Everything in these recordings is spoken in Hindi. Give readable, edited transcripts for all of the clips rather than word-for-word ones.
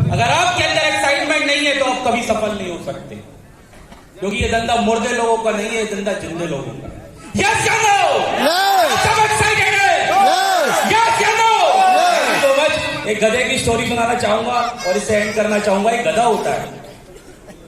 अगर आपके अंदर एक्साइटमेंट नहीं है तो आप कभी सफल नहीं हो सकते, क्योंकि ये धंधा मुर्दे लोगों का नहीं है, ये धंधा जिंदे लोगों का है। यस या नो? सब एक्साइटेड है? यस या नो? तो बस एक गधे की स्टोरी सुनाना चाहूंगा और इसे एंड करना चाहूंगा। एक गधा होता है,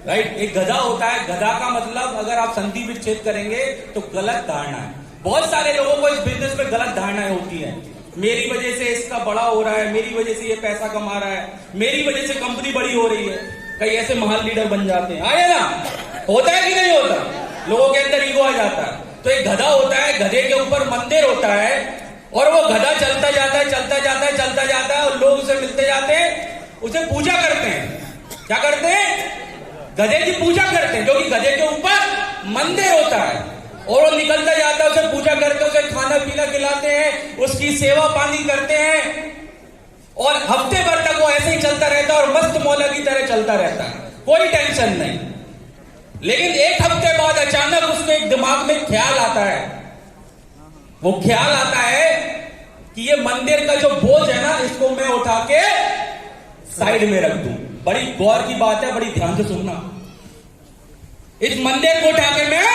राइट? एक गधा होता है। गधा का मतलब अगर आप संधि विच्छेद करेंगे तो गलत धारणा है। बहुत सारे लोगों को इस बिजनेस में गलत धारणाएं होती हैं। मेरी वजह से इसका बड़ा हो रहा है, मेरी वजह से ये पैसा कमा रहा है, मेरी वजह से कंपनी बड़ी हो रही है। कई ऐसे महान लीडर बन जाते हैं, आए ना? होता है कि नहीं होता? लोगों के अंदर ईगो आ जाता है। तो एक गधा होता है, गधे के ऊपर मंदिर होता है और वो गधा चलता जाता है, चलता जाता है, चलता जाता है और लोग उसे मिलते जाते हैं, उसे पूजा करते हैं। क्या करते हैं? गधे की पूजा करते हैं, क्योंकि गधे के ऊपर मंदिर होता है। और वो निकलता जाता है, उसे पूजा करते हैं, उसे खाना पीना खिलाते हैं, उसकी सेवा पानी करते हैं और हफ्ते भर तक वो ऐसे ही चलता रहता है और मस्त मौला की तरह चलता रहता है, कोई टेंशन नहीं। लेकिन एक हफ्ते बाद अचानक उसके एक दिमाग में ख्याल आता है। वो ख्याल आता है कि ये मंदिर का जो बोझ है ना, इसको मैं उठा के साइड में रख दूं। बड़ी गौर की बात है, बड़ी ध्यान से सुनना। इस मंदिर को उठा के मैं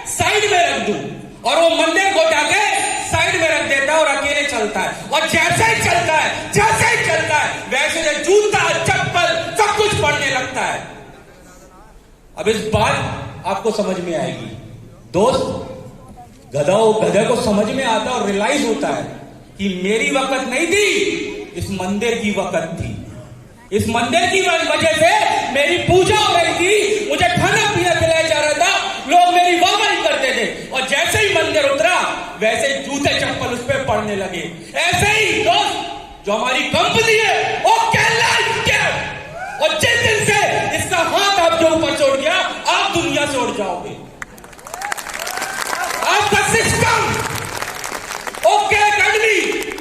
साइड में रख दूं और वो मंदिर को उठा के साइड में रख देता है और अकेले चलता है। और जैसे ही चलता है, जैसे ही चलता है, वैसे जूता चप्पल सब कुछ पड़ने लगता है। अब इस बात आपको समझ में आएगी दोस्त। गधे को समझ में आता और रियलाइज होता है कि मेरी वक्त नहीं थी, इस मंदिर की वक्त थी। इस मंदिर की वजह से मेरी पूजा हो रही थी, मुझे खाना पीना खिलाया जा रहा था, लोग मेरी वाहवाही करते थे। और जैसे ही मंदिर उतरा वैसे ही जूते चप्पल उस पर पड़ने लगे। ऐसे ही दोस्त जो हमारी कंपनी है वो और जिस दिन से इसका हाथ आपके ऊपर छोड़ गया, आप दुनिया से उड़ जाओगे। आपका सिस्टम ओके एकेडमी,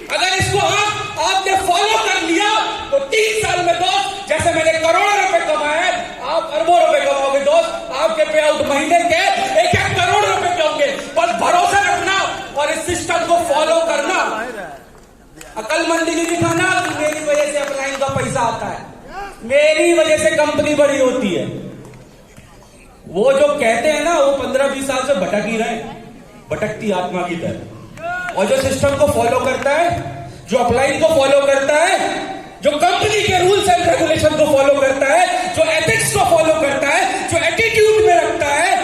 अगर इसको आपने फॉलो कर लिया तो 3 साल में दोस्त, जैसे मैंने करोड़ों रुपए कमाए, आप अरबों रुपए कमाओगे दोस्त। आपके पे आउट महीने के 1-1 करोड़ रुपए के होंगे। बस भरोसा रखना और इस सिस्टम को फॉलो करना। अकलमंदी नहीं दिखाना कि मेरी वजह से अपलाइन का पैसा आता है, मेरी वजह से कंपनी बड़ी होती है। वो जो कहते हैं ना, वो 15-20 साल से भटक ही रहे, भटकती आत्मा की तरह। और जो सिस्टम को फॉलो करता है, जो अपलाइन को फॉलो करता है, जो कंपनी के रूल्स एंड रेगुलेशन को फॉलो करता है, जो एथिक्स को फॉलो करता है, जो एटीट्यूड में रखता है,